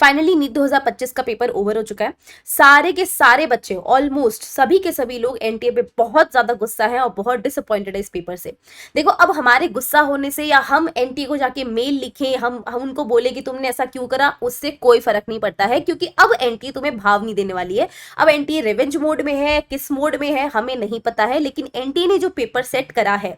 Finally NEET 2025 का paper over हो चुका है। सारे के सारे बच्चे, ऑलमोस्ट सभी के सभी लोग एनटीए पे बहुत ज्यादा गुस्सा है और बहुत डिसअपॉइंटेड है इस पेपर से। देखो, अब हमारे गुस्सा होने से या हम एनटीए को जाके मेल लिखें, हम उनको बोले कि तुमने ऐसा क्यों करा, उससे कोई फर्क नहीं पड़ता है, क्योंकि अब एनटीए तुम्हें भाव नहीं देने वाली है। अब एनटीए रिवेंज मोड में है, किस मोड में है हमें नहीं पता है, लेकिन एनटीए ने जो पेपर सेट करा है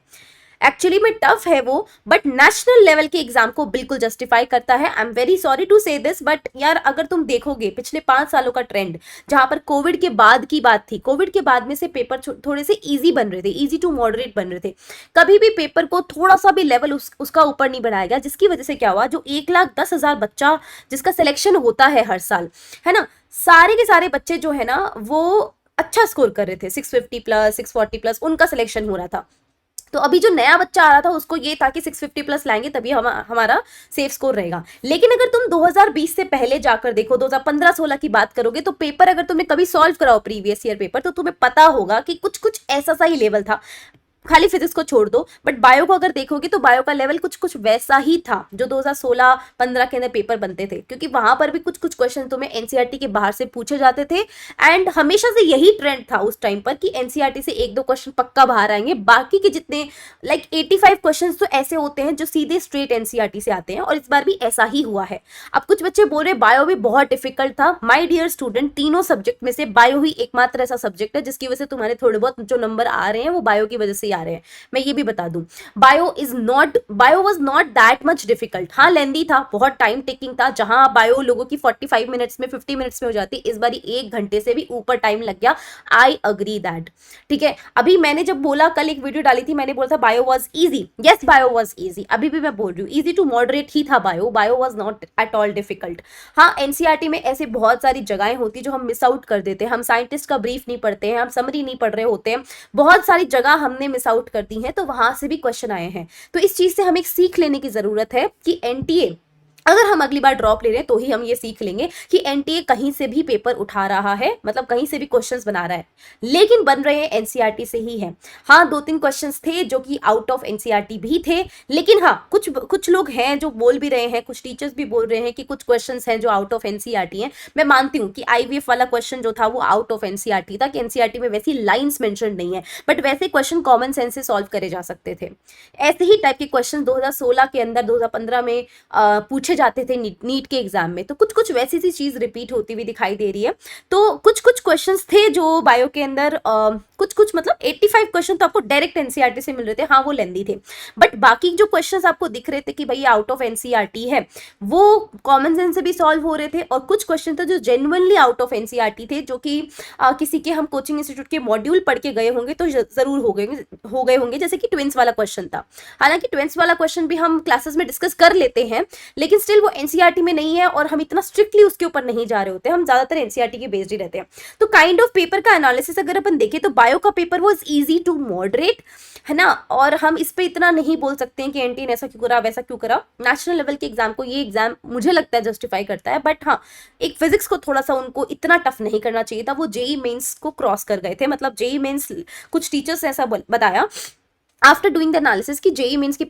एक्चुअली में टफ है वो, बट नेशनल लेवल के एग्जाम को बिल्कुल जस्टिफाई करता है। I am very sorry to say this, but यार अगर तुम देखोगे पिछले 5 सालों का ट्रेंड, जहां पर कोविड के बाद की बात थी, कोविड के बाद में से पेपर थोड़े से इजी बन रहे थे, इजी टू मॉडरेट बन रहे थे, कभी भी पेपर को थोड़ा सा भी लेवल उसका ऊपर नहीं बढ़ाया गया, जिसकी वजह से क्या हुआ, जो 1,10,000 बच्चा जिसका सिलेक्शन होता है हर साल, है ना, सारे के सारे बच्चे जो है ना वो अच्छा स्कोर कर रहे थे, 650 प्लस 640 प्लस उनका सिलेक्शन हो रहा था। तो अभी जो नया बच्चा आ रहा था उसको ये था कि 650 प्लस लाएंगे तभी हमारा सेफ स्कोर रहेगा। लेकिन अगर तुम 2020 से पहले जाकर देखो, 2015-16 की बात करोगे, तो पेपर अगर तुमने कभी सॉल्व कराओ प्रीवियस ईयर पेपर, तो तुम्हें पता होगा कि कुछ कुछ ऐसा सा ही लेवल था। खाली फिजिक्स को छोड़ दो, बट बायो को अगर देखोगे तो बायो का लेवल कुछ कुछ वैसा ही था जो 2016-15 के अंदर पेपर बनते थे, क्योंकि वहां पर भी कुछ कुछ क्वेश्चन तुम्हें एनसीईआरटी के बाहर से पूछे जाते थे। एंड हमेशा से यही ट्रेंड था उस टाइम पर कि एनसीईआरटी से 1-2 क्वेश्चन पक्का बाहर आएंगे, बाकी के जितने लाइक 85 क्वेश्चन तो ऐसे होते हैं जो सीधे स्ट्रेट एनसीईआरटी से आते हैं, और इस बार भी ऐसा ही हुआ है। अब कुछ बच्चे बोल रहे बायो भी बहुत डिफिकल्ट था। माय डियर स्टूडेंट, तीनों सब्जेक्ट में से बायो ही एकमात्र ऐसा सब्जेक्ट है जिसकी वजह से तुम्हारे थोड़े बहुत जो नंबर आ रहे हैं वो बायो की वजह से आ रहे हैं। मैं ये भी बता दूं, bio was not that much difficult. हाँ, लेंदी था, बहुत टाइम टेकिंग था, जहां बायो लोगों की 45 मिनट्स में 50 मिनट्स में हो जाती, इस बार 1 घंटे से भी ऊपर टाइम लग गया। आई अग्री दैट, ठीक है। अभी मैंने जब बोला, कल एक वीडियो डाली थी, मैंने बोला था bio was easy, yes bio was easy, अभी भी मैं बोल रही हूँ इजी टू मॉडरेट ही था bio, bio was not at all difficult. हाँ, एनसीईआरटी में ऐसे बहुत सारी जगहें होती जो हम मिस आउट कर देते हैं, हम साइंटिस्ट का ब्रीफ नहीं पढ़ते हैं, हम समरी नहीं पढ़ रहे होते हैं, बहुत सारी जगह हमने मिस आउट कर दी है, तो वहां से भी क्वेश्चन आए हैं। तो इस चीज से हमें एक सीख लेने की जरूरत है कि एनटीए, अगर हम अगली बार ड्रॉप ले रहे हैं तो ही हम ये सीख लेंगे कि एनटीए कहीं से भी पेपर उठा रहा है, मतलब कहीं से भी क्वेश्चंस बना रहा है, लेकिन बन रहे हैं एनसीईआरटी से ही है। हाँ, 2-3 क्वेश्चंस थे जो कि आउट ऑफ एनसीईआरटी भी थे, लेकिन हाँ, कुछ लोग हैं जो बोल भी रहे हैं, कुछ टीचर्स भी बोल रहे हैं कि कुछ क्वेश्चंस हैं जो आउट ऑफ एनसीईआरटी हैं। मैं मानती हूँ कि आईवीएफ वाला क्वेश्चन जो था वो आउट ऑफ एनसीईआरटी था, कि एनसीईआरटी में वैसी लाइन्स मेंशन नहीं है, बट वैसे क्वेश्चन कॉमन सेंस से सॉल्व करे जा सकते थे। ऐसे ही टाइप के क्वेश्चन 2016 के अंदर 2015 में पूछे जाते थे नीट के एग्जाम में, तो कुछ कुछ वैसी सी चीज रिपीट होती हुई दिखाई दे रही है। तो कुछ कुछ क्वेश्चंस थे जो बायो के अंदर कुछ कुछ मतलब 85 क्वेश्चन तो आपको डायरेक्ट एनसीईआरटी से मिल रहे थे, हाँ वो लेंदी थे, बट बाकी जो क्वेश्चंस आपको दिख रहे थे कि भाई आउट ऑफ एनसीईआरटी है, वो कॉमन सेंस से भी सॉल्व हो रहे थे, और कुछ क्वेश्चन थे जो जेन्युइनली आउट ऑफ एनसीईआरटी थे, जो कि किसी के हम कोचिंग इंस्टीट्यूट के मॉड्यूल पढ़ के गए होंगे तो जरूर हो गए होंगे, जैसे कि ट्विंस वाला क्वेश्चन था। हालांकि ट्विंस वाला क्वेश्चन भी हम क्लासेस में डिस्कस कर लेते हैं, लेकिन स्टिल वो एनसीईआरटी में नहीं है और हम इतना स्ट्रिक्टली उसके ऊपर नहीं जा रहे होते, हम ज्यादातर एनसीईआरटी के बेस्ड ही रहते हैं। तो काइंड ऑफ पेपर का एनालिसिस अगर अपन देखें तो बायो का paper was easy to moderate, है ना, और हम इस पे इतना नहीं बोल सकते हैं कि एनटीए ने ऐसा क्यों करा वैसा क्यों करा। नेशनल लेवल के एग्जाम को ये एग्जाम मुझे लगता है जस्टिफाई करता है, बट हाँ, एक फिजिक्स को थोड़ा सा उनको इतना टफ नहीं करना चाहिए था, वो जेई मेंस को क्रॉस कर गए थे, मतलब जेई मेंस, कुछ टीचर्स ने ऐसा बताया आफ्टर डूइंग द एनालिसिस कि जेई मीन्स की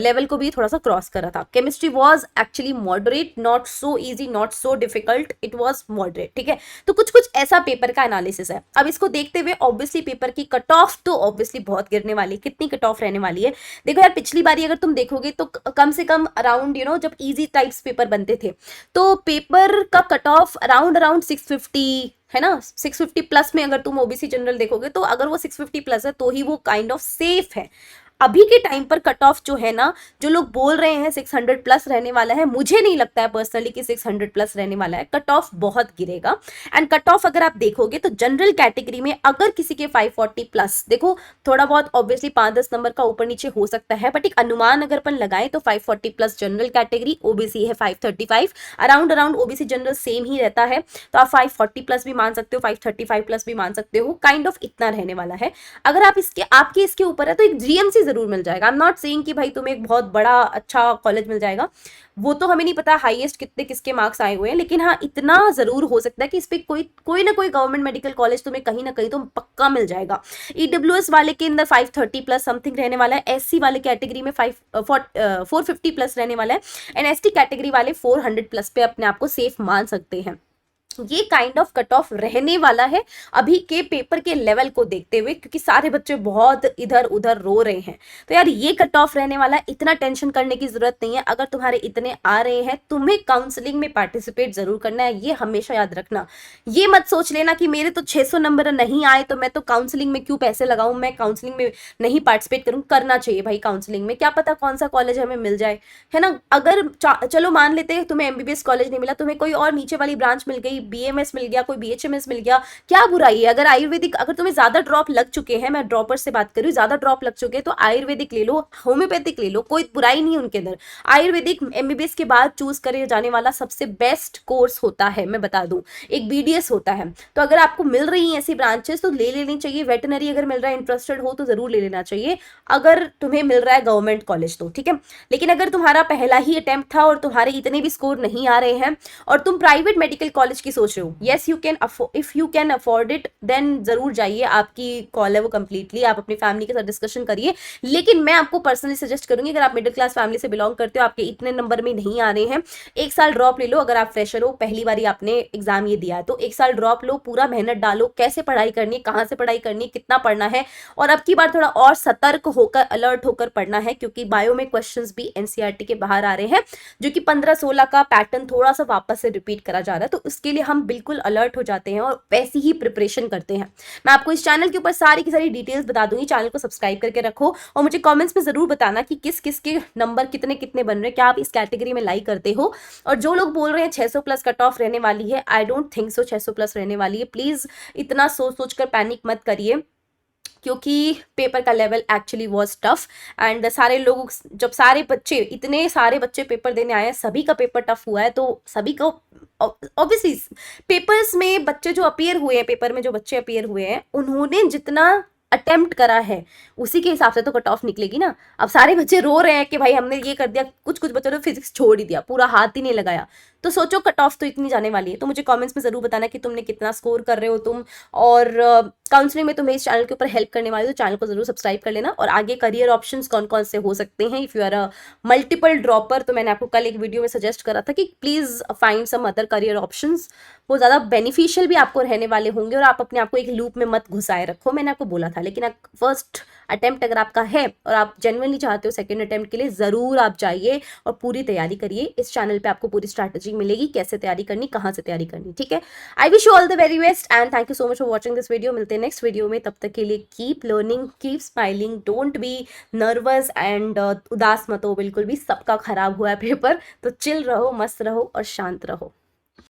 लेवल को भी थोड़ा सा क्रॉस करा था। Chemistry was actually moderate, not so easy, not so difficult, it was moderate, ठीक है। तो कुछ कुछ ऐसा पेपर का एनालिसिस है। अब इसको देखते हुए ऑब्वियसली पेपर की कट ऑफ तो ऑब्वियसली बहुत गिरने वाली है। कितनी कट ऑफ रहने वाली है देखो यार, पिछली बारी अगर तुम देखोगे तो कम से कम अराउंड जब इजी टाइप्स पेपर बनते थे तो पेपर का कट ऑफ अराउंड 650 है ना, 650 प्लस में अगर तुम ओबीसी जनरल देखोगे तो अगर वो 650 प्लस है तो ही वो काइंड ऑफ सेफ है। अभी के टाइम पर कट ऑफ जो है ना, जो लोग बोल रहे हैं 600 प्लस रहने वाला है, मुझे नहीं लगता है पर्सनली कि 600 प्लस रहने वाला है। कट ऑफ बहुत गिरेगा। एंड कट ऑफ अगर आप देखोगे तो जनरल कैटेगरी में अगर किसी के 540 प्लस, देखो थोड़ा बहुत ऑब्वियसली 5-10 नंबर का ऊपर नीचे हो सकता है, बट एक अनुमान अगर अपन लगाएं तो 540 प्लस जनरल कैटेगरी, ओबीसी है 535, अराउंड ओबीसी जनरल सेम ही रहता है, तो आप 540 प्लस भी मान सकते हो, 535 प्लस भी मान सकते हो, काइंड ऑफ इतना रहने वाला है। अगर आप आपके इसके ऊपर है तो एक जीएमसी जरूर मिल जाएगा। आई एम नॉट सेइंग कि भाई तुम्हें एक बहुत बड़ा अच्छा कॉलेज मिल जाएगा, वो तो हमें नहीं पता हाईएस्ट कितने किसके मार्क्स आए हुए हैं, लेकिन हाँ इतना जरूर हो सकता है कि इस पे कोई कोई ना कोई गवर्नमेंट मेडिकल कॉलेज तुम्हें कहीं ना कहीं तो पक्का मिल जाएगा। ईडब्ल्यूएस वाले के अंदर 530 प्लस समथिंग रहने वाला है, एससी वाले कैटेगरी में 450 प्लस रहने वाला है, एंड एसटी कैटेगरी वाले 400 प्लस पे अपने आप को सेफ मान सकते हैं। ये काइंड ऑफ कट ऑफ रहने वाला है अभी के पेपर के लेवल को देखते हुए, क्योंकि सारे बच्चे बहुत इधर उधर रो रहे हैं। तो यार ये कट ऑफ रहने वाला है, इतना टेंशन करने की जरूरत नहीं है। अगर तुम्हारे इतने आ रहे हैं, तुम्हें काउंसलिंग में पार्टिसिपेट जरूर करना है, ये हमेशा याद रखना। ये मत सोच लेना कि मेरे तो 600 नंबर नहीं आए तो मैं तो काउंसलिंग में क्यों पैसे लगाऊं, मैं काउंसलिंग में नहीं पार्टिसिपेट करूं। करना चाहिए भाई काउंसलिंग में, क्या पता कौन सा कॉलेज हमें मिल जाए, है ना। अगर चलो मान लेते हैं तुम्हें एमबीबीएस कॉलेज नहीं मिला, तुम्हें कोई और नीचे वाली ब्रांच मिल गई, बीएमएस मिल गया, कोई बीएचएमएस मिल गया, क्या बुराई है। अगर आयुर्वेदिक, अगर तुम्हें ज्यादा ड्रॉप लग चुके हैं, मैं ड्रॉपर से बात कर रही हूँ, ज्यादा ड्रॉप लग चुके हैं तो आयुर्वेदिक ले लो, होम्योपैथिक ले लो, कोई बुराई नहीं है उनके अंदर। आयुर्वेदिक एमबीबीएस के बाद चूज करे जाने वाला सबसे बेस्ट कोर्स होता है, मैं बता दूं, एक बीडीएस होता है। तो अगर आपको मिल रही है ऐसी ब्रांचेस तो ले लेनी चाहिए। वेटनरी अगर मिल रहा है, इंटरेस्टेड हो तो जरूर ले लेना चाहिए, अगर तुम्हें मिल रहा है गवर्नमेंट कॉलेज तो ठीक है। लेकिन अगर तुम्हारा पहला ही अटेम्प्ट था और तुम्हारे इतने भी स्कोर नहीं आ रहे हैं और तुम प्राइवेट मेडिकल कॉलेज की सोच रहे हो, yes you can, if you can afford it then जरूर जाइए, आपकी कॉल है वो कंप्लीटली, आप अपनी फैमिली के साथ डिस्कशन करिए। लेकिन मैं आपको पर्सनली सजेस्ट करूंगी, अगर आप मिडिल क्लास फैमिली से बिलोंग करते हो, आपके इतने नंबर में नहीं आ रहे हैं, एक साल ड्रॉप ले लो। अगर आप फ्रेशर हो, पहली बार आपने एग्जाम ये दिया है, तो एक साल ड्रॉप लो, पूरा मेहनत डालो, कैसे पढ़ाई करनी है, कहाँ से पढ़ाई करनी है, कितना पढ़ना है, और अब की बार थोड़ा और सतर्क होकर, अलर्ट होकर पढ़ना है, क्योंकि बायो में क्वेश्चंस भी एनसीईआरटी के बाहर आ रहे हैं, जो कि 15-16 का पैटर्न थोड़ा सा वापस से रिपीट करा जा रहा है। तो उसके लिए हम बिल्कुल अलर्ट हो जाते हैं और वैसी ही प्रिपरेशन करते हैं। मैं आपको इस चैनल के ऊपर सारी की सारी डिटेल्स बता दूंगी, चैनल को सब्सक्राइब करके रखो और मुझे कमेंट्स में जरूर बताना कि किस किस के नंबर कितने कितने बन रहे हैं, क्या आप इस कैटेगरी में लाइक करते हो। और जो लोग बोल रहे हैं 600 प्लस कट ऑफ रहने वाली है, I don't think so 600 plus रहने वाली है। प्लीज इतना सोच सोच कर पैनिक मत करिए, क्योंकि पेपर का level actually was tough and सारे लोग, जब सारे बच्चे, इतने सारे बच्चे पेपर देने आए हैं, सभी का पेपर टफ हुआ है, तो सभी को ऑब्वियसली पेपर्स में बच्चे जो अपीयर हुए हैं, पेपर में जो बच्चे अपीयर हुए हैं, उन्होंने जितना अटेम्प्ट करा है उसी के हिसाब से तो कट ऑफ निकलेगी ना। अब सारे बच्चे रो रहे हैं कि भाई हमने ये कर दिया, कुछ कुछ बच्चों ने फिजिक्स छोड़ ही दिया, पूरा हाथ ही नहीं लगाया, तो सोचो कट ऑफ तो इतनी जाने वाली है। तो मुझे कमेंट्स में जरूर बताना कि तुमने कितना स्कोर कर रहे हो तुम, और काउंसलिंग में तुम्हें इस चैनल के ऊपर हेल्प करने वाली हो तो चैनल को जरूर सब्सक्राइब कर लेना। और आगे करियर ऑप्शंस कौन कौन से हो सकते हैं, if you are a multiple dropper, तो मैंने आपको कल एक वीडियो में सजेस्ट करा था कि please find some other career options, वो ज़्यादा बेनिफिशियल भी आपको रहने वाले होंगे और आप अपने आप को एक लूप में मत घुसाए रखो, मैंने आपको बोला था। लेकिन फर्स्ट अटेम्प्ट अगर आपका है और आप जेन्युइनली चाहते हो सेकंड अटेम्प्ट के लिए, ज़रूर आप जाइए और पूरी तैयारी करिए। इस चैनल पे आपको पूरी स्ट्रैटेजी मिलेगी, कैसे तैयारी करनी, कहाँ से तैयारी करनी, ठीक है। I wish you all the very best and thank you so much for watching this video. मिलते हैं नेक्स्ट वीडियो में, तब तक के लिए keep learning, keep smiling, don't be nervous and उदास मत हो बिल्कुल भी। सबका खराब हुआ है पेपर, तो चिल रहो, मस्त रहो और शांत रहो।